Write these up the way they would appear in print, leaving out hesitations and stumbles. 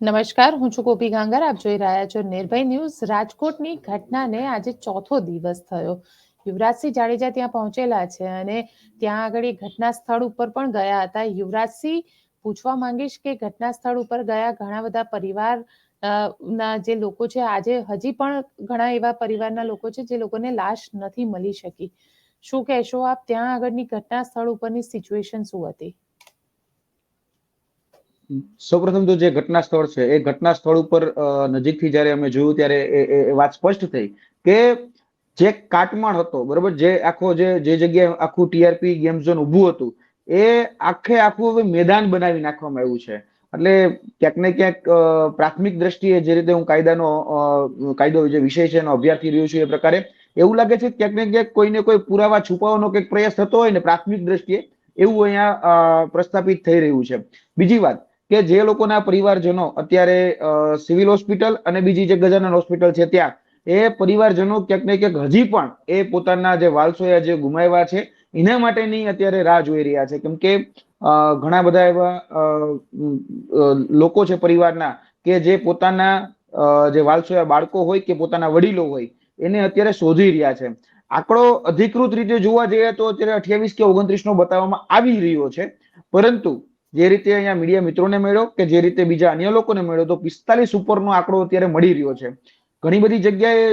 નમસ્કાર, હું છું ગોપી ગાંગર. આપ જોઈ રહ્યા છો નિર્ભય ન્યૂઝ. રાજકોટની ઘટનાને આજે ચોથો દિવસ થયો. યુવરાજસિંહ જાડેજા ત્યાં પહોંચેલા છે અને ત્યાં આગળ ઘટના સ્થળ ઉપર પણ ગયા હતા. યુવરાજસિંહ, પૂછવા માંગીશ કે ઘટના સ્થળ ઉપર ગયા ઘણા બધા પરિવાર ના જે લોકો છે, આજે હજી પણ ઘણા એવા પરિવારના લોકો છે જે લોકોને લાશ નથી મળી શકી. શું કહેશો આપ? ત્યાં આગળની ઘટના સ્થળ ઉપરની સિચ્યુએશન શું હતી? સૌપ્રથમ તો જે ઘટના સ્થળ છે એ ઘટના સ્થળ ઉપર નજીકથી જયારે અમે જોયું ત્યારે એ વાત સ્પષ્ટ થઈ કે જે કાટમાળ હતો, બરોબર, જે આખો જે જગ્યાએ આખું ટીઆરપી ગેમ ઝોન ઊભું હતું એ આખું હવે મેદાન બનાવી નાખવામાં આવ્યું છે. એટલે ક્યાંક ને ક્યાંક પ્રાથમિક દ્રષ્ટિએ જે રીતે હું કાયદો જે વિષય છે એનો અભ્યાસ કરી રહ્યો છું એ પ્રકારે એવું લાગે છે ક્યાંક ને ક્યાંક કોઈને કોઈ પુરાવા છુપાવવાનો કંઈક પ્રયાસ થતો હોય ને પ્રાથમિક દ્રષ્ટિએ, એવું અહીંયા પ્રસ્થાપિત થઈ રહ્યું છે. બીજી વાત કે જે લોકોના પરિવારજનો અત્યારે સિવિલ હોસ્પિટલ અને બીજી જે ગજાનન હોસ્પિટલ છે ત્યાં એ પરિવારજનો ક્યાંક ને ક્યાંક હજી પણ એ પોતાના જે વાલસોયા જે ગુમાવ્યા છે એના માટેની અત્યારે રાહ જોઈ રહ્યા છે. કેમ કે ઘણા બધા એવા લોકો છે પરિવારના કે જે પોતાના જે વાલસોયા બાળકો હોય કે પોતાના વડીલો હોય એને અત્યારે શોધી રહ્યા છે. આંકડો અધિકૃત રીતે જોવા જઈએ તો અત્યારે 28 કે 29 નો બતાવવામાં આવી રહ્યો છે, પરંતુ જે રીતે અહીંયા મીડિયા મિત્રોને મળ્યો કે જે રીતે બીજા અન્ય લોકોને મળ્યો તો 45 ઉપરનો આંકડો અત્યારે મળી રહ્યો છે. ઘણી બધી જગ્યાએ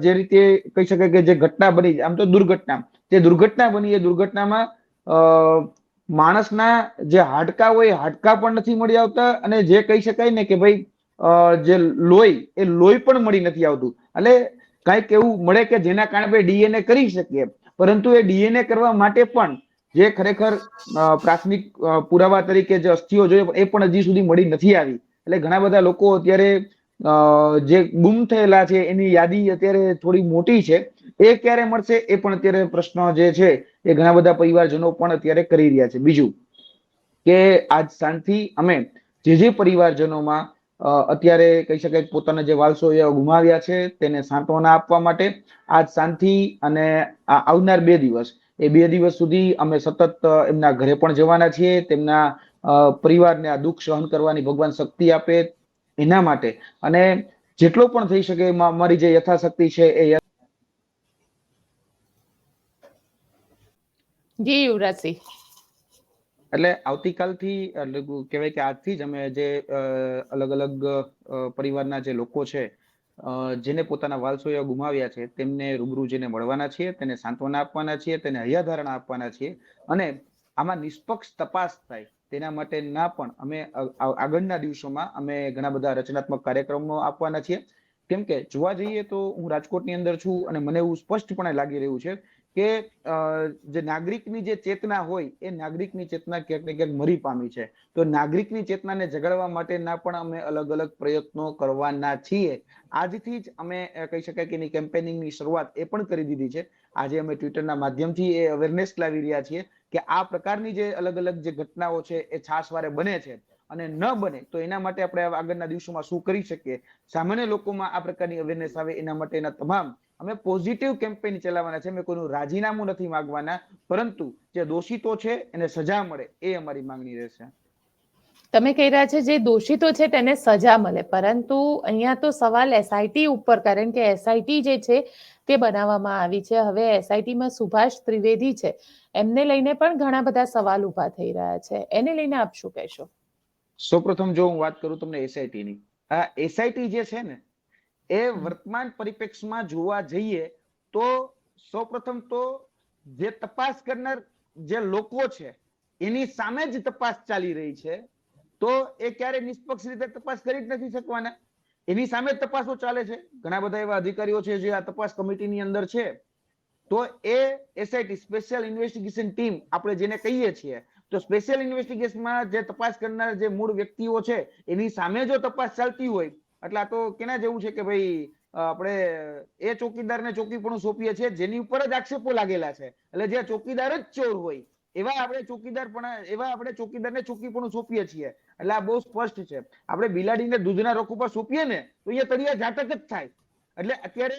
જે રીતે કહી શકાય કે જે ઘટના બની, આમ તો દુર્ઘટના, જે દુર્ઘટના બની એ દુર્ઘટનામાં માણસના જે હાડકા હોય હાડકા પણ નથી મળી આવતા અને જે કહી શકાય ને કે ભાઈ જે લોહી એ લોહી પણ મળી નથી આવતું. એટલે કઈક એવું મળે કે જેના કારણે આપણે ડીએનએ કરી શકીએ, પરંતુ એ ડીએનએ કરવા માટે પણ જે ખરેખર પ્રાથમિક પુરાવા તરીકે જે અસ્થિઓ જોઈએ એ પણ હજી સુધી મળી નથી આવી. એટલે ઘણા બધા લોકો અત્યારે જે ગુમ થયેલા છે એની યાદી અત્યારે થોડી મોટી છે. એ ક્યારે મળશે એ પણ અત્યારે પ્રશ્ન જે છે એ ઘણા બધા પરિવારજનો પણ અત્યારે કરી રહ્યા છે. બીજું કે આજ સાંજથી અમે જે પરિવારજનોમાં અત્યારે કહી શકાય પોતાના જે વાલસો ગુમાવ્યા છે તેને સાંત્વના આપવા માટે આજ સાંજથી અને આવનાર 2 દિવસ, એ 2 દિવસ સુધી અમે સતત એમના ઘરે પણ જવાના છીએ. તેમના પરિવારને આ દુઃખ સહન કરવાની ભગવાન શક્તિ આપે એના માટે, અને જેટલો પણ થઈ શકે અમારી જે યથાશક્તિ છે એ જી યુવરાજસિંહ. એટલે આવતીકાલથી, એટલે કહેવાય કે આજથી જ અમે જે અલગ અલગ પરિવારના જે લોકો છે જેને પોતાના વાલસોયા ગુમાવ્યા છે તેમને રૂબરૂ જેને મળવાના છીએ, તેને સાંત્વના આપવાના છીએ, તેને હૈયાધારણા આપવાના છીએ અને આમાં નિષ્પક્ષ તપાસ થાય તેના માટે ના પણ અમે આગળના દિવસોમાં અમે ઘણા બધા રચનાત્મક કાર્યક્રમો આપવાના છીએ. કેમ કે જોવા જઈએ તો હું રાજકોટની અંદર છું અને મને એવું સ્પષ્ટપણે લાગી રહ્યું છે કે જે નાગરિકની જે ચેતના હોય એ નાગરિકની ચેતના ક્યાંક ને ક્યાંક મરી પામી છે. તો નાગરિકની ચેતનાને જગાડવા માટેના પણ અમે અલગ અલગ પ્રયત્નો કરવાના છીએ. આજથી જ અમે કહી શકાય કે એની કેમ્પેનિંગની શરૂઆત એ પણ કરી દીધી છે. આજે અમે ટ્વિટરના માધ્યમથી એ અવેરનેસ લાવી રહ્યા છીએ કે આ પ્રકારની જે અલગ અલગ જે ઘટનાઓ છે એ છાસવારે બને છે અને ન બને તો એના માટે આપણે આગળના દિવસોમાં શું કરી શકીએ, સામાન્ય લોકોમાં આ પ્રકારની અવેરનેસ આવે એના માટેના તમામ અમે પોઝિટિવ કેમ્પેન ચલાવવાના છે. અમે કોઈનું રાજીનામું નથી માંગવાના, પરંતુ જે દોષિતો છે એને સજા મળે એ અમારી માંગણી રહેશે. તમે કહી રહ્યા છે જે દોષિતો છે તેને સજા મળે, પરંતુ અહીંયા તો સવાલ એસઆઈટી ઉપર, કારણ કે એસઆઈટી જે છે તે બનાવવામાં આવી છે. હવે એસઆઈટીમાં સુભાષ ત્રિવેદી છે, એમને લઈને પણ ઘણા બધા સવાલ ઉભા થઈ રહ્યા છે. એને લઈને આપ શું કહેશો? સૌપ્રથમ જો હું વાત કરું તમને એસઆઈટીની, આ એસઆઈટી જે છે ને એ વર્તમાન પરિપ્રેક્ષમાં જોવા જઈએ તો સૌપ્રથમ તો જે તપાસ કરનાર જે લોકો છે એની સામે જ તપાસ ચાલી રહી છે, તો એ ક્યારે નિષ્પક્ષ રીતે તપાસ કરી જ નથી શકવાના. એની સામે જ તપાસો ચાલે છે. ઘણા બધા એવા અધિકારીઓ છે જે આ તપાસ કમિટીની અંદર છે, તો એ એસઆઈટી સ્પેશિયલ ઇન્વેસ્ટિગેશન ટીમ આપણે જેને કહીએ છીએ, તો સ્પેશિયલ ઇન્વેસ્ટિગેશનમાં જે તપાસ કરનાર જે મૂળ વ્યક્તિઓ છે એની સામે જો તપાસ ચાલતી હોય, એટલે આ તો કેના જેવું છે કે ભાઈ આપણે એ ચોકીદારને ચોકીપણું સોંપીએ છીએ જેની ઉપર જ આક્ષેપો લાગેલા છે. એટલે જે ચોકીદાર જ ચોર હોય એવા આપણે ચોકીદારને ચોકીપણું સોંપીએ છીએ. એટલે આ બહુ સ્પષ્ટ છે. આપણે બિલાડીને દૂધના રખ ઉપર સોંપીએ ને તો એ તળિયા ઝાટક જ થાય. એટલે અત્યારે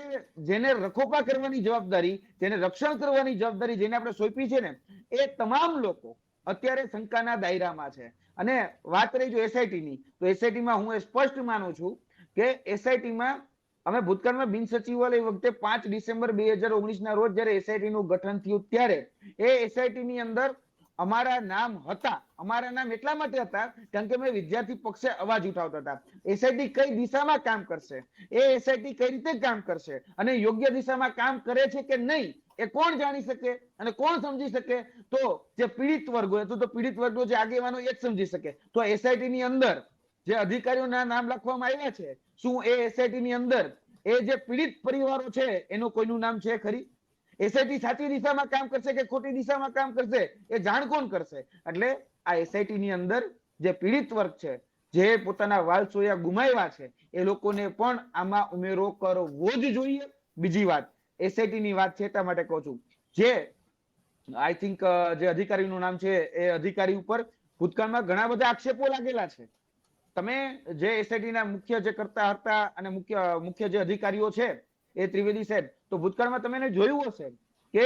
જેને રખોપા કરવાની જવાબદારી, જેને રક્ષણ કરવાની જવાબદારી જેને આપણે સોંપી છે ને, એ તમામ લોકો અત્યારે શંકાના દાયરામાં છે. અને વાત રહી જો એસઆઈટીની, તો એસઆઈટીમાં હું એ સ્પષ્ટ માનું છું કે એસઆઈટીમાં અમે ભૂતકાળમાં બિન સચિવાલય વખતે 5 ડિસેમ્બર 2019 ના રોજ જયારે એસઆઈટી નું ગઠન થયું ત્યારે એ એસઆઈટી ની અંદર અમારા નામ હતા. અમારા નામ એટલા માટે હતા કારણ કે અમે વિદ્યાર્થી પક્ષે અવાજ ઉઠાવતા હતા. એસઆઈટી કઈ દિશામાં કામ કરશે, એ એસઆઈટી કઈ રીતે કામ કરશે અને યોગ્ય દિશામાં કામ કરે છે કે નહીં એ કોણ જાણી શકે અને કોણ સમજી શકે? તો જે પીડિત વર્ગ હોય તો પીડિત વર્ગનો જે આગેવાનો એ જ સમજી શકે. તો એસઆઈટી ની અંદર જે અધિકારીઓના નામ લખવામાં આવ્યા છે, શું એ એસઆઈટી ની અંદર એ જે પીડિત પરિવારો છે એનું કોઈનું નામ છે ખરી? એસઆઈટી સાચી દિશામાં કામ કરશે કે ખોટી દિશામાં કામ કરશે એ જાણ કોણ કરશે? એટલે આ એસઆઈટી ની અંદર જે પીડિત વર્ગ છે, જે પોતાના વાલ સોયા ગુમાવ્યા છે, એ લોકોને પણ આમાં ઉમેરો કરવો જ જોઈએ. બીજી વાત, એસઆઈટી ની વાત છે એટલા માટે કહું છું, જે આઈ થિંક જે અધિકારીનું નામ છે એ અધિકારી ઉપર ભૂતકાળમાં ઘણા બધા આક્ષેપો લાગેલા છે. તમે જે એસઆઈટી ના મુખ્ય જે કરતા હતા અને મુખ્ય જે અધિકારીઓ છે એ ત્રિવેદી સાહેબ, તો ભૂતકાળમાં તમે એને જોયું હશે કે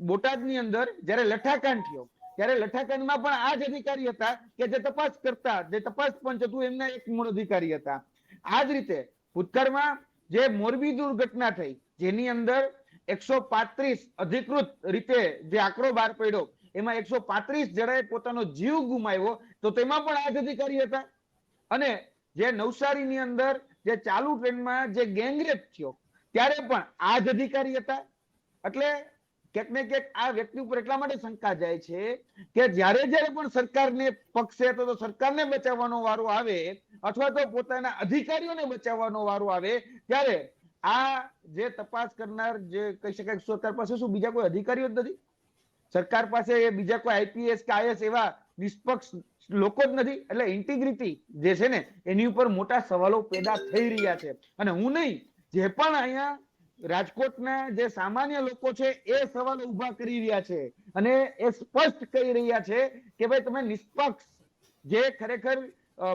બોટાદની અંદર જયારે લઠ્ઠાકાંડ થયો ત્યારે લઠ્ઠાકાંડમાં પણ આ જ અધિકારી હતા કે જે તપાસ કરતા, જે તપાસ પંચ હતું એમના એક મૂળ અધિકારી હતા. આ જ રીતે ભૂતકાળમાં જે મોરબી દુર્ઘટના થઈ જેની અંદર 135 અધિકૃત રીતે જે આંકડો બહાર પડ્યો એમાં 135 જણાએ પોતાનો જીવ ગુમાવ્યો, તો તેમાં પણ આ જ અધિકારી હતા. અને જે નવસારીની અંદર જે ચાલુ ટ્રેનમાં જે ગેંગરેપ થયો ત્યારે પણ આ જ અધિકારી હતા. એટલે ક્યાંક ને ક્યાંક આ વ્યક્તિ ઉપર એટલા માટે શંકા જાય છે કે જ્યારે જ્યારે પણ સરકારને પક્ષે તો સરકારને બચાવવાનો વારો આવે અથવા તો પોતાના અધિકારીઓને બચાવવાનો વારો આવે ત્યારે આ જે તપાસ કરનાર જે કહી શકાય સરકાર પાસે શું બીજા કોઈ અધિકારીઓ જ નથી? સરકાર પાસે બીજા કોઈ આઈપીએસ કે આઈએસ એવા નિષ્પક્ષ લોકો જ નથી. એટલે ઇન્ટિગ્રિટી જે છે ને એની ઉપર મોટા સવાલો પેદા થઈ રહ્યા છે. અને હું નહીં, જે પણ અહીંયા રાજકોટના જે સામાન્ય લોકો છે એ સવાલો ઉભા કરી રહ્યા છે અને એ સ્પષ્ટ કહી રહ્યા છે કે ભાઈ તમે નિષ્પક્ષ, જે ખરેખર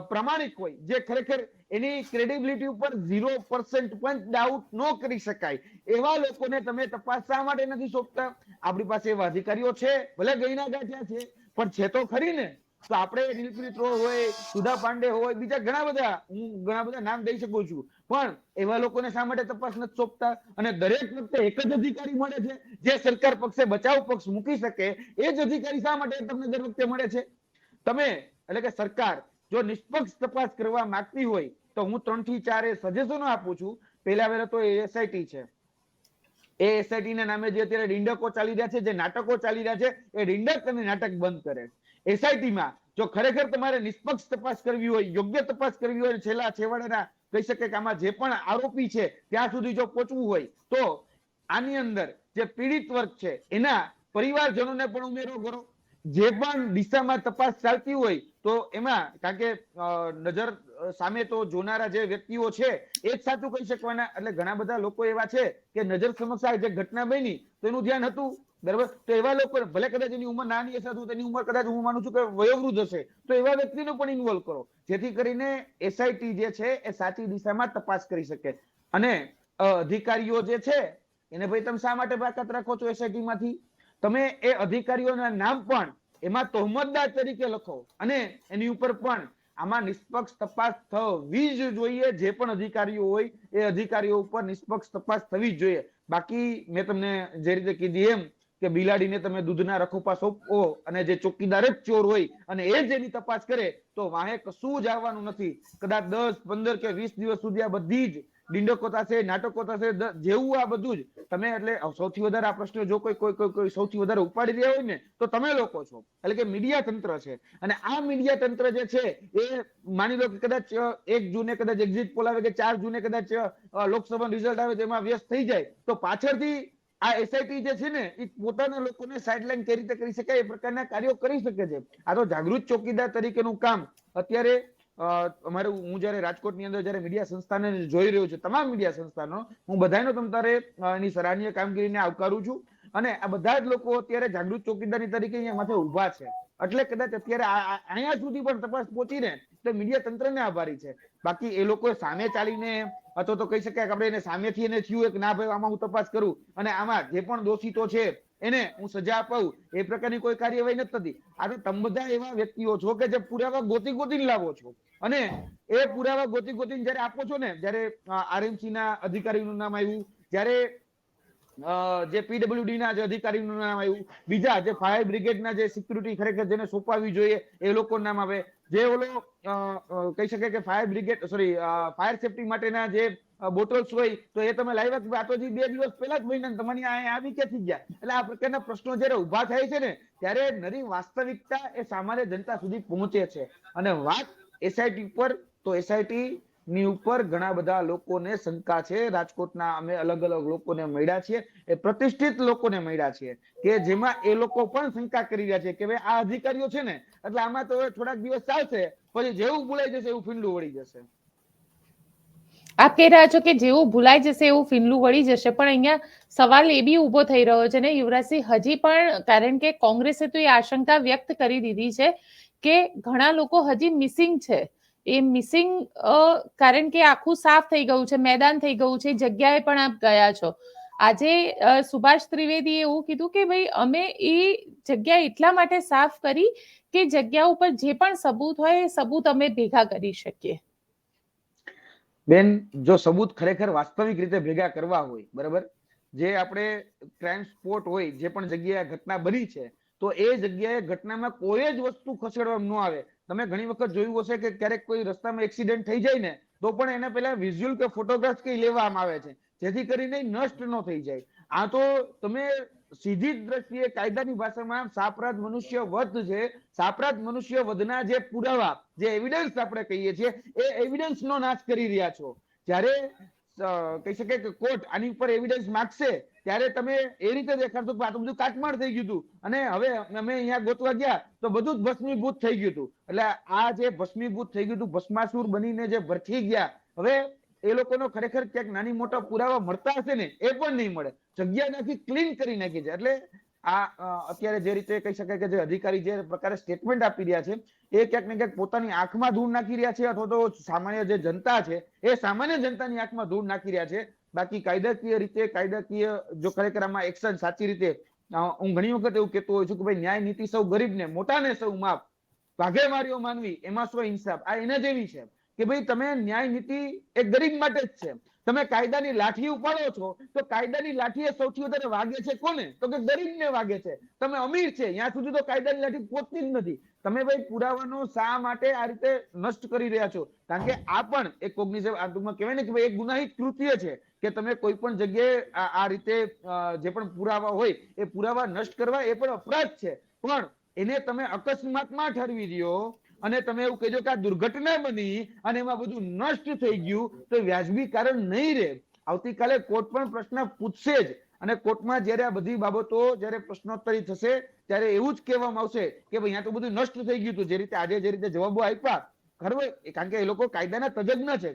પ્રામાણિક હોય, જે ખરેખર એની ક્રેડિબિલિટી ઉપર 0% પણ ડાઉટ ન કરી શકાય એવા લોકોને તમે તપાસ શા માટે નથી સોંપતા? આપણી પાસે એવા અધિકારીઓ છે, ભલે ગઈના ગાંઠિયા છે, પણ છે તો ખરી ને. તો આપણે નીલપ્રીત રોય હોય, સુધા પાંડે હોય, બીજા ઘણા બધા નામ દઈ શકું છું, પણ એવા લોકોને શા માટે તપાસ નથી સોંપતા? અને દરેક વખતે એક જ અધિકારી મળે છે જે સરકાર પક્ષે બચાવ પક્ષ મૂકી શકે, એ જ અધિકારી શા માટે તમને દર વખતે મળે છે? તમે એટલે કે સરકાર જો નિષ્પક્ષ તપાસ કરવા માંગતી હોય તો હું 3 થી 4 સજેશનો આપું છું. પહેલા વેલા તો એસઆઈટી છે, એ એસઆઈટી ના નામે જે અત્યારે ડિંડકો ચાલી રહ્યા છે, જે નાટકો ચાલી રહ્યા છે, એ ડિંડક અને નાટક બંધ કરે. એસઆઈટી માં જો ખરેખર તમારે નિષ્પક્ષ તપાસ કરવી હોય, યોગ્ય તપાસ કરવી હોય, છેલ્લા છેવાડાના કહી શકે કે આમાં જે પણ આરોપી છે ત્યાં સુધી જો પહોંચવું હોય તો આની અંદર જે પીડિત વર્ગ છે એના પરિવારજનોને પણ ઉમેરો કરો. જે પણ દિશામાં તપાસ ચાલતી હોય તો એમાં, કારણ કે નજર સામે તો જોનારા જે વ્યક્તિઓ છે એ જ સાચું કહી શકવાના. એટલે ઘણા બધા લોકો એવા છે કે નજર સમક્ષ જે ઘટના બની તો એનું ધ્યાન હતું, બરાબર, તો એવા લોકો ભલે કદાચ એની ઉંમર નાની હશે, તેની ઉંમર કદાચ હું માનું છું કે વયોવૃદ્ધ હશે, તો એવા વ્યક્તિને પણ ઇન્વોલ્વ કરો જેથી કરીને એસઆઈટી જે છે એ સાચી દિશામાં તપાસ કરી શકે. અને અધિકારીઓ જે છે એને ભાઈ તમે શા માટે બાકાત રાખો છો એસઆઈટી માંથી? તમે એ અધિકારીઓના નામ પણ એમાં તહોમતદાર તરીકે લખો અને એની ઉપર પણ આમાં નિષ્પક્ષ તપાસ થવી જ જોઈએ. જે પણ અધિકારીઓ હોય એ અધિકારીઓ ઉપર નિષ્પક્ષ તપાસ થવી જ જોઈએ. બાકી મેં તમને જે રીતે કીધી એમ કે બિલાડીને તમે દૂધના રખોપા સોંપો અને જે ચોકીદાર જ ચોર હોય અને એ જ એની તપાસ કરે તો વાહે કશું જ આવવાનું નથી. કદાચ 10, 15 કે 20 દિવસ સુધી આ બધી જ ડિંડકો થશે, નાટકો થશે, જેવું આ બધું જ તમે, એટલે સૌથી વધારે આ પ્રશ્ન જો કોઈ સૌથી વધારે ઉપાડી રહ્યા હોય ને તો તમે લોકો છો, એટલે કે મીડિયા તંત્ર છે. અને આ મીડિયા તંત્ર જે છે એ માની લો કે કદાચ 1 જૂને કદાચ એક્ઝિટ પોલ આવે કે 4 જૂને કદાચ લોકસભાનું રિઝલ્ટ આવે તેમાં વ્યસ્ત થઈ જાય તો પાછળથી આ એસઆઈટી જે છે ને એ પોતાના લોકોને સાઇડલાઇન કઈ રીતે કરી શકાય એ પ્રકારના કાર્યો કરી શકે છે. આ તો જાગૃત ચોકીદાર તરીકેનું કામ અત્યારે અમારું, હું જયારે રાજકોટની અંદર જયારે મીડિયા સંસ્થાને જોઈ રહ્યો છું, તમામ મીડિયા સંસ્થાનો હું બધાનો તમતારે એની સરાહનીય કામગીરીને આવકારું છું. અને આ બધા જ લોકો અત્યારે જાગૃત ચોકીદારી તરીકે અહીંયા માથે ઉભા છે. એટલે કદાચ અત્યારે અહીંયા સુધી પણ તપાસ પહોંચી ને એટલે મીડિયા તંત્રને આભારી છે. બાકી એ લોકો સામે ચાલીને અથવા તો કહી શકાય કે આપણે એને સામેથી એને થયું કે ના ભાઈ આમાં હું તપાસ કરું અને આમાં જે પણ દોષિતો છે એને હું સજા અપાવું એ પ્રકારની કોઈ કાર્યવાહી નથી થતી. આ તો તમે બધા એવા વ્યક્તિઓ છો કે જે પુરાવા ગોતી ગોતીને લાવો છો અને એ પુરાવા ગોતી ગોતીને જયારે આપો છો ને, જયારે આરએમસી ના અધિકારીનું નામ આવ્યું, જયારે જે પીડબ્લ્યુડી ના જે અધિકારીનું નામ આવ્યું, બીજા જે ફાયર બ્રિગેડના જે સિક્યુરિટી ખરેખર જેને સોંપાવી જોઈએ એ લોકોનું નામ આવે, જે ઓલો કહી શકે કે ફાયર બ્રિગેડ ફાયર સેફટી માટેના જે બોટલ્સ હોય તો એ તમે લાવ્યા, આ તો 2 દિવસ પહેલા જ બન્યા, તમારી અહીંયા આવી ક્યાંથી ગયા? એટલે આ પ્રકારના પ્રશ્નો જયારે ઉભા થાય છે ને ત્યારે નરી વાસ્તવિકતા એ સામાન્ય જનતા સુધી પહોંચે છે. અને વાત એસઆઈટી પર, તો એસઆઈટી ની ઉપર ઘણા બધા લોકોને શંકા છે. રાજકોટના અમે અલગ અલગ લોકોને મળ્યા છીએ, એ પ્રતિષ્ઠિત લોકોને મળ્યા છીએ કે જેમાં એ લોકો પણ શંકા કરી રહ્યા છે કે ભાઈ આ અધિકારીઓ છે ને એટલે આમાં તો થોડાક દિવસ ચાલશે, પછી જેવું ભૂલાઈ જશે એવું ફીંડલું વળી જશે. આપ કહી રહ્યા છો કે જેવું ભૂલાઈ જશે એવું ફીંડલું વળી જશે, પણ અહીંયા સવાલ એ બી ઉભો થઈ રહ્યો છે ને યુવરાજસિંહ, હજી પણ, કારણ કે કોંગ્રેસે તો એ આશંકા વ્યક્ત કરી દીધી છે કે ઘણા લોકો હજી મિસિંગ છે. એ મિસિંગ કારણ કે આખું સાફ થઈ ગયું છે, મેદાન થઈ ગયું છે, જગ્યાએ પણ આપ ગયા છો. આજે સુભાષ ત્રિવેદીએ એવું કીધું કે ભાઈ અમે એ જગ્યા એટલા માટે સાફ કરી કે જગ્યા ઉપર જે પણ સબૂત હોય એ સબૂત અમે ભેગા કરી શકીએ. બેન, જો સબૂત ખરેખર વાસ્તવિક રીતે ભેગા કરવા હોય, બરાબર, જે આપણે ક્રાઇમ સ્પોટ હોય, જે પણ જગ્યાએ ઘટના બની છે, તો એ જગ્યાએ ઘટનામાં કોઈ જ વસ્તુ ખસેડવામાં ન આવે. તમે ઘણી વખત જોયું હશે કે ક્યારેક કોઈ રસ્તામાં એક્સિડન્ટ થઈ જાય ને તો પણ એને પહેલા વિઝ્યુઅલ કે ફોટોગ્રાફ કઈ લેવામાં આવે છે જેથી કરીને નષ્ટ ન થઈ જાય. આ તો તમે સીધી જ દ્રષ્ટિએ કાયદાની ભાષામાં સાપરાધ મનુષ્ય વધ છે, સાપરાધ મનુષ્ય વધના જે પુરાવા, જે એવિડન્સ આપણે કહીએ છીએ, એ એવિડન્સ નો નાશ કરી રહ્યા છો. જ્યારે કહી શકે કે કોર્ટ આની ઉપર એવિડન્સ માંગશે ત્યારે તમે એ રીતે દેખાડશો કે આ તો બધું કાટમાળ થઈ ગયું હતું અને હવે અમે અહીંયા ગોતવા ગયા તો બધું જ ભસ્મીભૂત થઈ ગયું હતું. એટલે આ જે ભસ્મીભૂત થઈ ગયું હતું, ભસ્માસુર બનીને જે ભરખી ગયા, હવે એ લોકોનો ખરેખર ક્યાંક નાની મોટા પુરાવા મળતા હશે ને એ પણ નહીં મળે. જગ્યા નાખી ક્લીન કરી નાખી છે. એટલે આ અત્યારે જે રીતે કહી શકાય કે જે અધિકારી જે પ્રકારે સ્ટેટમેન્ટ આપી રહ્યા છે એ ક્યાંક ને ક્યાંક પોતાની આંખમાં ધૂળ નાખી રહ્યા છે, અથવા તો સામાન્ય જે જનતા છે એ સામાન્ય જનતાની આંખમાં ધૂળ નાખી રહ્યા છે. બાકી કાયદાકીય રીતે, કાયદાકીય જો ખરેખર આમાં એક્શન સાચી રીતે, હું ઘણી વખત એવું કહેતો હોઉં છું કે ભાઈ ન્યાય નીતિ સૌ ગરીબને, મોટાને સૌ માફ, ભાગે માર્યો માનવી એમાં શું ઇન્સાફ, આ એના જેવી છે કે ભાઈ તમે ન્યાય નીતિ એ ગરીબ માટે જ છે. તમે કાયદાની લાઠી ઉપાડો છો તો કાયદાની લાઠી એ સૌથી વધારે વાગે છે કોને? તો કે ગરીબને વાગે છે. તમે અમીર છે ત્યાં સુધી તો કાયદાની લાઠી પહોંચતી જ નથી. તમે ભાઈ પુરાવાનો શા માટે આ રીતે નષ્ટ કરી રહ્યા છો? કારણ કે આ પણ એક કોગ્નિઝિવ, આ ટૂંકમાં કહેવાય ને કે ભાઈ એક ગુનાહિત કૃત્ય છે કે તમે કોઈ પણ જગ્યાએ આ રીતે જે પણ પુરાવા હોય એ પુરાવા નષ્ટ કરવા એ પણ અપરાધ છે. પણ એને તમે અકસ્માતમાં ઠરવી દો અને તમે એવું કહેજો કે આ દુર્ઘટના બની અને એમાં બધું નષ્ટ થઈ ગયું તો વ્યાજબી કારણ નહીં રહે. આવતીકાલે કોર્ટ પણ પ્રશ્ન પૂછશે જ અને કોર્ટમાં જ્યારે આ બધી બાબતો જ્યારે પ્રશ્નોત્તરી થશે ત્યારે એવું જ કહેવામાં આવશે કે ભાઈ અહીંયા તો બધું નષ્ટ થઈ ગયું હતું. જે રીતે આજે જે રીતે જવાબો આપ્યા, કારણ કે એ લોકો કાયદાના તજજ્ઞ છે.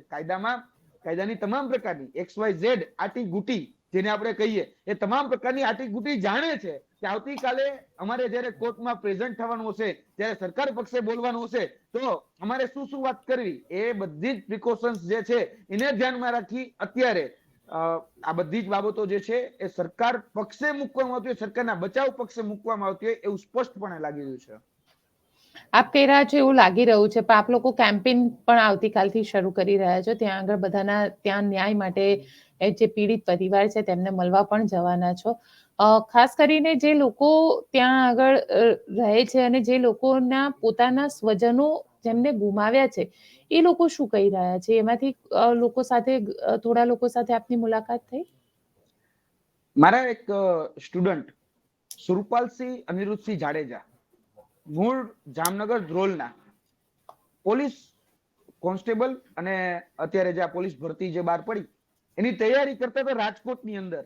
કાયદાની તમામ પ્રકારની XYZ આટી ગુટી જેને આપણે કહીએ એ તમામ પ્રકારની આટી ગુટી જાણે છે કે આવતીકાલે અમારે જ્યારે કોર્ટમાં પ્રેઝન્ટ થવાનું હશે, જ્યારે સરકાર પક્ષે બોલવાનું હશે તો અમારે શું શું વાત કરવી, એ બધી જ પ્રિકોશન્સ જે છે એને ધ્યાનમાં રાખી અત્યારે આ બધી જ બાબતો જે છે એ સરકાર પક્ષે મૂકવામાં આવતી હોય, સરકારના બચાવ પક્ષે મૂકવામાં આવતી હોય એવું સ્પષ્ટપણે લાગી રહ્યું છે. આપ કહી રહ્યા છો એવું લાગી રહ્યું છે, પણ આપ લોકો કેમ્પેન પણ આવતીકાલથી શરૂ કરી રહ્યા છો. ત્યાં આગળ બધાના ત્યાં ન્યાય માટે જે પીડિત પરિવાર છે તેમને મળવા પણ જવાના છો. ખાસ કરીને જે લોકો ત્યાં આગળ રહે છે અને જે લોકોના પોતાના સ્વજનો જેમને ગુમાવ્યા છે એ લોકો શું કહી રહ્યા છે? એમાંથી લોકો સાથે, થોડા લોકો સાથે આપની મુલાકાત થઈ? મારા એક સ્ટુડન્ટ સુરપાલસિંહ અનિરુદ્ધસિંહ જાડેજા, મૂળ જામનગર ધ્રોલના, પોલીસ કોન્સ્ટેબલ અને અત્યારે જે આ પોલીસ ભરતી જે બહાર પડી એની તૈયારી કરતા હતા રાજકોટની અંદર.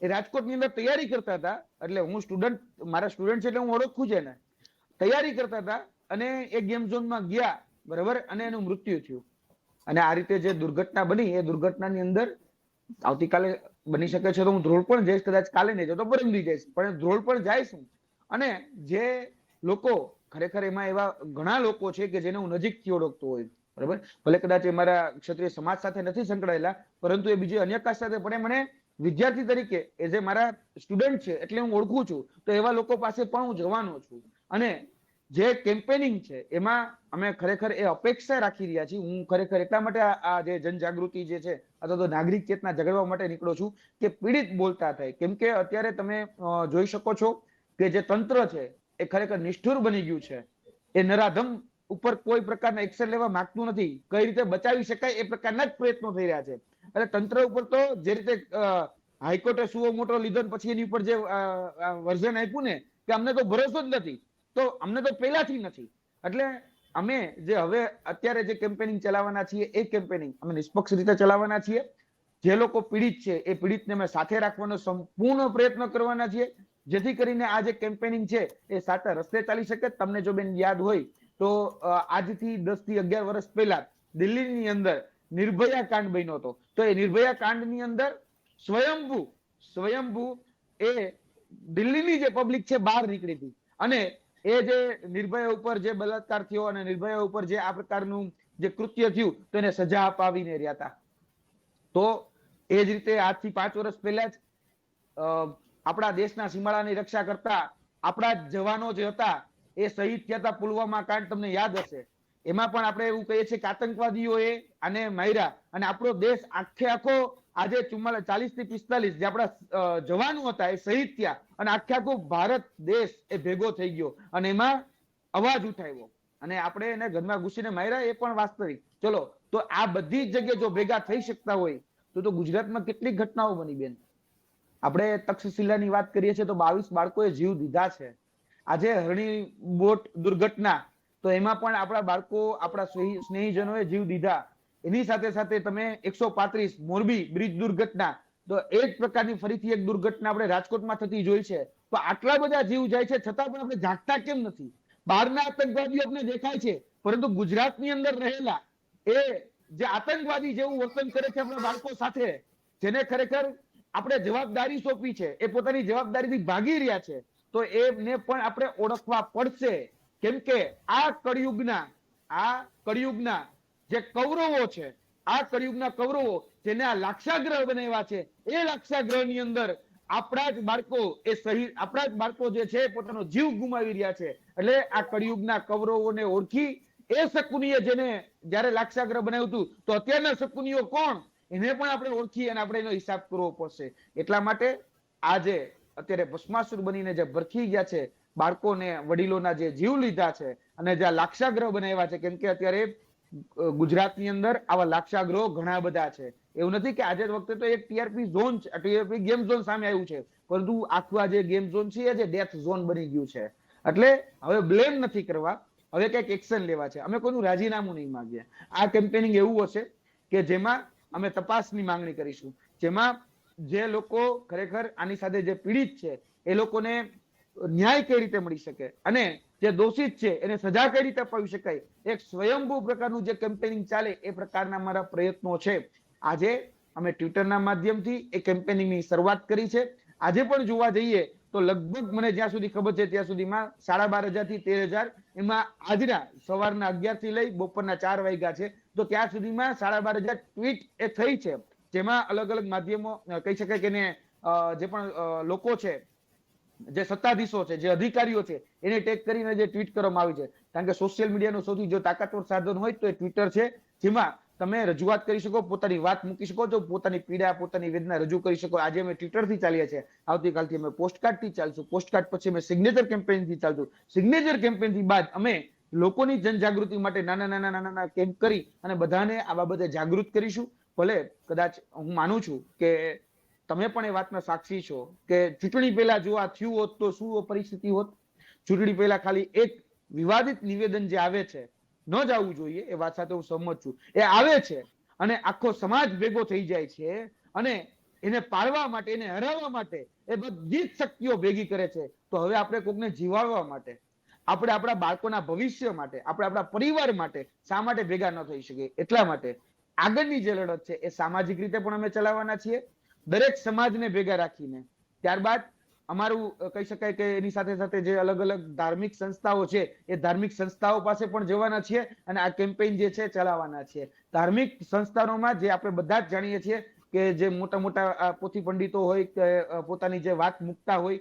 એ રાજકોટની અંદર તૈયારી કરતા હતા, એટલે હું સ્ટુડન્ટ, મારા સ્ટુડન્ટ છે એટલે હું ઓળખું છે ને, તૈયારી કરતા હતા અને એ ગેમ ઝોનમાં ગયા, બરાબર, અને એનું મૃત્યુ થયું. અને આ રીતે જે દુર્ઘટના બની એ દુર્ઘટનાની અંદર આવતીકાલે બની શકે છે તો હું ધ્રોળ પણ જઈશ, કદાચ કાલે નહીં જતો પરમદી જઈશ, પણ ધ્રોળ પણ જઈશ. અને જે લોકો ખરેખર એમાં એવા ઘણા લોકો છે કે જેને હું નજીકથી ઓળખતો હોય, બરાબર, ભલે કદાચ એ મારા ક્ષત્રિય સમાજ સાથે નથી સંકળાયેલા પરંતુ એ બીજી અન્ય કાસ્ટ સાથે પણ મને વિદ્યાર્થી તરીકે એ જે મારા સ્ટુડન્ટ છે એટલે હું ઓળખું છું, તો એવા લોકો પાસે પણ હું જવાનો છું. અને જે કેમ્પેનિંગ છે એમાં અમે ખરેખર એ અપેક્ષા રાખી રહ્યા છીએ. હું ખરેખર એટલા માટે આ જે જનજાગૃતિ જે છે અથવા તો નાગરિક ચેતના જગાડવા માટે નીકળો છું કે પીડિત બોલતા થાય. કેમ કે અત્યારે તમે જોઈ શકો છો કે જે તંત્ર છે એ ખરેખર નિષ્ઠુર બની ગયું છે. એ નરાધમ ઉપર કોઈ પ્રકારના એક્શન લેવા માંગતું નથી. કઈ રીતે બચાવી શકાય એ પ્રકારના જ પ્રયત્નો થઈ રહ્યા છે. એટલે તંત્ર ઉપર તો જે રીતે હાઈકોર્ટે સુઓ મોટો લીધો પછી એની ઉપર જે વર્ઝન આપ્યું ને કે અમને તો ભરોસો જ નથી, તો અમને તો પહેલાથી નથી. એટલે અમે જે હવે અત્યારે જે કેમ્પેનિંગ ચલાવવાના છીએ એ કેમ્પેનિંગ અમે નિષ્પક્ષ રીતે ચલાવવાના છીએ. જે લોકો પીડિત છે એ પીડિતને અમે સાથે રાખવાનો સંપૂર્ણ પ્રયત્ન કરવાના છીએ, જેથી કરીને આ જે કેમ્પેનિંગ છે એ સાચા રસ્તે ચાલી શકે. તમને જો બેન યાદ હોય તો આજથી 10 થી 11 વર્ષ પહેલા દિલ્હીની અંદર નિર્ભયા કાંડ બન્યો હતો. તો એ નિર્ભયા કાંડની અંદર સ્વયંભૂ એ દિલ્હીની જે પબ્લિક છે બહાર નીકળી હતી અને એ જે નિર્ભયા ઉપર જે બલાત્કાર થયો અને નિર્ભયા ઉપર જે આ પ્રકારનું જે કૃત્ય થયું તો એને સજા અપાવીને રહ્યા હતા. તો એ જ રીતે આજથી 5 વર્ષ પહેલા જ આપણા દેશના સીમાડાની રક્ષા કરતા આપણા જવાનો જે હતા એ શહીદ થયા હતા. પુલવામા કાંડ તમને યાદ હશે. એમાં પણ આપણે એવું કહીએ છીએ કે આતંકવાદીઓએ આને માર્યા અને આપણો દેશ આખે આખો આજે 40 થી 45 જે આપણા જવાનો હતા એ શહીદ થયા અને આખે આખો ભારત દેશ એ ભેગો થઈ ગયો અને એમાં અવાજ ઉઠાવ્યો અને આપણે એને ઘરમાં ઘૂસીને માર્યા એ પણ વાસ્તવિક. ચલો, તો આ બધી જગ્યાએ જો ભેગા થઈ શકતા હોય તો ગુજરાતમાં કેટલી ઘટનાઓ બની બેન. આપણે તક્ષશિલાની વાત કરીએ છીએ તો 22 બાળકોએ જીવ દીધા છે. આજે હરણી બોટ દુર્ઘટના, તો એમાં પણ આપણા બાળકો આપણા સ્નેહીજનોએ જીવ દીધા. એની સાથે સાથે તમે 135 મોરબી બ્રિજ દુર્ઘટના, તો એ જ પ્રકારની ફરીથી એક દુર્ઘટના આપણે રાજકોટમાં થતી જોઈ છે. તો આટલા બધા જીવ જાય છે છતાં પણ આપણે જાગતા કેમ નથી? બહારના આતંકવાદીઓ આપણે દેખાય છે, પરંતુ ગુજરાતની અંદર રહેલા એ જે આતંકવાદી જેવું વર્તન કરે છે આપણા બાળકો સાથે, જેને ખરેખર આપણે જવાબદારી સોંપી છે, એ પોતાની જવાબદારીથી ભાગી રહ્યા છે, તો એને પણ આપણે ઓળખવા પડશે. કેમ કે આ કળિયુગના જે કૌરવો છે, આ કળિયુગના કૌરવો જેને આ લાક્ષાગ્રહ બનાવ્યા છે, એ લાક્ષાગ્રહની અંદર આપણા જ બાળકો આપણા જ બાળકો જે છે પોતાનો જીવ ગુમાવી રહ્યા છે. એટલે આ કળિયુગના કૌરવોને ઓળખી એ શકુનીએ જેને જયારે લાક્ષાગ્રહ બનાવ્યું હતું, તો અત્યારના શકુનીઓ કોણ એને પણ આપણે ઓળખી અને આપણે એનો હિસાબ કરવો પડશે. એટલા માટે આજે અત્યારે ભસ્માસુર બનીને જે ભરખી ગયા છે બાળકોને, વડીલોના જે જીવ લીધા છે અને જે લાક્ષાગ્રહ બનાવ્યા છે, કેમ કે અત્યારે ગુજરાતની અંદર આવા લાક્ષાગ્રહો ઘણા બધા છે. એવું નથી કે આજે વખતે તો એક ટીઆરપી ઝોન છે, ટીઆરપી ગેમ ઝોન સામે આવ્યું છે, પરંતુ આખું આ જે ગેમ ઝોન છે એ જે ડેથ ઝોન બની ગયું છે. એટલે હવે બ્લેમ નથી કરવા, હવે કઈક એક્શન લેવા છે. અમે કોઈનું રાજીનામું નહીં માંગીએ. આ કેમ્પેનિંગ એવું હશે કે જેમાં અમે તપાસની માંગણી કરીશું, જેમાં જે લોકો ખરેખર આની સાથે જે પીડિત છે એ લોકોને ન્યાય કઈ રીતે મળી શકે અને જે દોષિત છે એને સજા કઈ રીતે અપાવી શકાય, એક સ્વયંભૂ પ્રકારનું જે કેમ્પેનિંગ ચાલે એ પ્રકારના અમારા પ્રયત્નો છે. આજે અમે ટ્વિટરના માધ્યમથી એ કેમ્પેનિંગની શરૂઆત કરી છે. આજે પણ જોવા જઈએ તો લગભગ મને જ્યાં સુધી ખબર છે ત્યાં સુધીમાં 12,500 થી 13,000, એમાં આજના સવારના 11 થી લઈ બપોરના 4 વાગ્યા છે, તો ત્યાં સુધીમાં 12,500 ટ્વીટ એ થઈ છે, જેમાં અલગ અલગ માધ્યમો કહી શકાય કે જે પણ લોકો છે, જે સત્તાધીશો છે, જે અધિકારીઓ છે, એને ટેગ કરીને જે ટ્વીટ કરવામાં આવી છે. કારણ કે સોશિયલ મીડિયાનું સૌથી જો તાકાતવર સાધન હોય તો એ ટ્વિટર છે, જેમાં તમે રજૂઆત કરી શકો, પોતાની વાત મૂકી શકો છો, પોતાની પીડા, પોતાની વેદના રજૂ કરી શકો. આજે અમે ટ્વિટરથી ચાલીએ છીએ, આવતીકાલથી અમે પોસ્ટકાર્ડથી ચાલશું, પોસ્ટકાર્ડ પછી અમે સિગ્નેચર કેમ્પેનથી ચાલશું, સિગ્નેચર કેમ્પેનથી બાદ અમે લોકોની જનજાગૃતિ માટે નાના કેમ્પ કરી અને બધાને આ બાબતે જાગૃત કરીશું. ભલે કદાચ હું માનું છું કે તમે પણ એ વાતના સાક્ષી છો કે ચૂંટણી પહેલા જો આ થયું હોત તો શું પરિસ્થિતિ હોત. ચૂંટણી પહેલા ખાલી એક વિવાદિત નિવેદન જે આવે છે, ન જ આવવું જોઈએ, એ વાત સાથે હું સહમત છું, એ આવે છે અને આખો સમાજ ભેગો થઈ જાય છે અને એને પાડવા માટે, એને હરાવવા માટે એ બધી જ શક્તિઓ ભેગી કરે છે. તો હવે આપણે કોકને જીવાડવા માટે, આપણે આપણા બાળકોના ભવિષ્ય માટે, આપણે આપણા પરિવાર માટે શા માટે ભેગા ન થઈ શકીએ? એટલા માટે આગળની જે લડત છે એ સામાજિક રીતે પણ અમે ચલાવવાના છીએ, દરેક સમાજને ભેગા રાખીને. ત્યારબાદ અમારું કહી શકાય કે એની સાથે સાથે જે અલગ અલગ ધાર્મિક સંસ્થાઓ છે એ ધાર્મિક સંસ્થાઓ પાસે પણ જવાના છીએ અને આ કેમ્પેઇન જે છે ચલાવવાના છીએ. ધાર્મિક સંસ્થાનોમાં જે આપણે બધા જ જાણીએ છીએ કે જે મોટા મોટા પોથી પંડિતો હોય કે પોતાની જે વાત મૂકતા હોય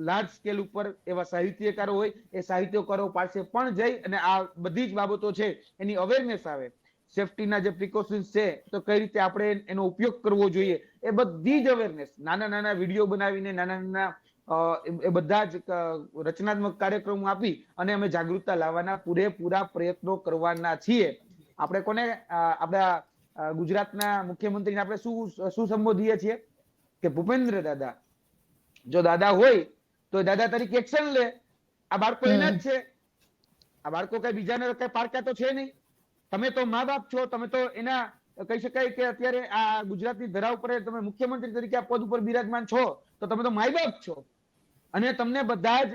લાર્જ સ્કેલ ઉપર એવા સાહિત્યકારો હોય, એ સાહિત્યકારો પાસે પણ જઈ અને આ બધી જ બાબતો છે એની અવેરનેસ આવે. સેફટીના જે પ્રિકોશન્સ છે તો કઈ રીતે આપણે એનો ઉપયોગ કરવો જોઈએ, એ બધી જ અવેરનેસ નાના નાના વિડીયો બનાવીને નાના નાના એ બધા જ રચનાત્મક કાર્યક્રમો આપી અને અમે જાગૃતતા લાવવાના પૂરેપૂરા પ્રયત્નો કરવાના છીએ. આપણે કોને આપણા ગુજરાતના મુખ્યમંત્રીને આપણે શું સંબોધીએ છીએ કે ભૂપેન્દ્ર દાદા. જો દાદા હોય તો દાદા તરીકે એક્શન લે. આ બાળકો એના જ છે, આ બાળકો કઈ બીજાને કઈ પારકા તો છે નહીં. તમે તો મા બાપ છો, તમે તો એના કહી શકાય કે અત્યારે આ ગુજરાતની ધરા ઉપર તમે મુખ્યમંત્રી તરીકે આ પદ ઉપર બિરાજમાન છો તો તમે તો માય બાપ છો, અને તમને બધા જ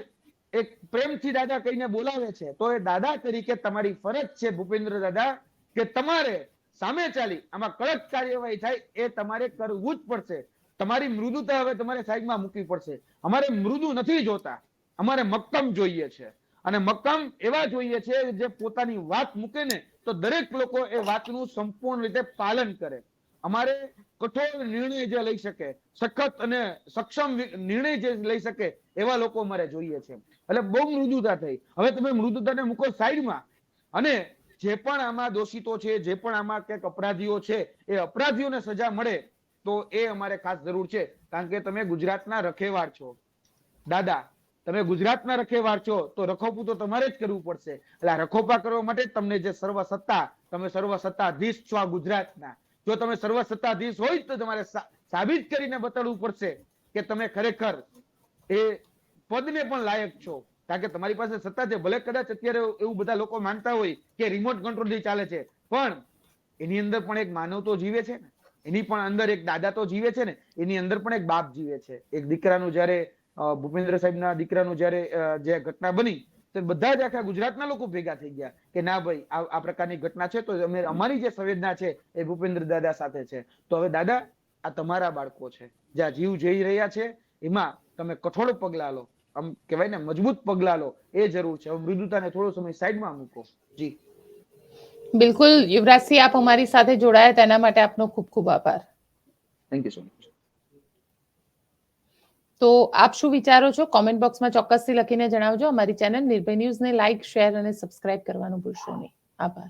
એક પ્રેમથી દાદા કહીને બોલાવે છે. તો એ દાદા તરીકે તમારી ફરજ છે ભૂપેન્દ્ર દાદા કે તમારે સામે ચાલી આમાં કડક કાર્યવાહી થાય એ તમારે કરવું જ પડશે. તમારી મૃદુતા હવે તમારે સાઈડમાં મૂકવી પડશે. અમારે મૃદુ નથી જોતા, અમારે મક્કમ જોઈએ છે, અને મક્કમ એવા જોઈએ છે જે પોતાની વાત મૂકે ને તો દરેક લોકો એ વાતનું સંપૂર્ણ રીતે પાલન કરે. અમારે કઠોર નિર્ણય જે લઈ શકે, સખત અને સક્ષમ નિર્ણય જે લઈ શકે એવા લોકો અમારે જોઈએ છે. એટલે બહુ મૃદુતા થઈ. હવે તમે મૃદુતાને મૂકો સાઈડમાં, અને જે પણ આમાં દોષિતો છે, જે પણ આમાં ક્યાંક અપરાધીઓ છે, એ અપરાધીઓને સજા મળે તો એ અમારે ખાસ જરૂર છે. કારણ કે તમે ગુજરાતના રખેવાળ છો દાદા, તમે ગુજરાતના રખેવાળ છો તો રખોપું તો તમારે જ કરવું પડશે. એટલે આ રખોપા કરવા માટે તમને જે સર્વ સત્તા, તમે સર્વ સત્તાધીશ છો આ ગુજરાતના. જો તમે સર્વ સત્તાધીશ હોય તો તમારે સાબિત કરીને બતાડવું પડશે કે તમે ખરેખર એ પદને પણ લાયક છો. કારણ કે તમારી પાસે સત્તા છે. ભલે કદાચ અત્યારે એવું બધા લોકો માનતા હોય કે રિમોટ કંટ્રોલ થી ચાલે છે, પણ એની અંદર પણ એક માનવ તો જીવે છે ને, એની પણ અંદર એક દાદા તો જીવે છે ને, એની અંદર પણ એક બાપ જીવે છે. એક દીકરાનું જયારે ભૂપેન્દ્ર સાહેબના દીકરાનું જયારે જે ઘટના બની તો બધા જ આખા ગુજરાતના લોકો ભેગા થઈ ગયા કે ના ભાઈ આ પ્રકારની ઘટના છે તો અમે અમારી જે સંવેદના છે એ ભૂપેન્દ્ર દાદા સાથે છે. તો હવે દાદા આ તમારા બાળકો છે, જ્યાં જીવ જઈ રહ્યા છે એમાં તમે કઠોળ પગલા લો, આમ કહેવાય ને મજબૂત પગલા લો, એ જરૂર છે. હવે મૃદુતાને થોડો સમય સાઈડમાં મૂકો. જી બિલકુલ યુવરાજસિંહ, આપ અમારી સાથે જોડાયા તેના માટે આપનો ખૂબ ખૂબ આભાર. Thank you so much. તો આપ શું વિચારો છો કોમેન્ટ બોક્સમાં ચોક્કસથી લખીને જણાવજો. અમારી ચેનલ નિર્ભય ન્યૂઝને લાઇક, શેર અને સબસ્ક્રાઇબ કરવાનું ભૂલશો નહીં. આભાર.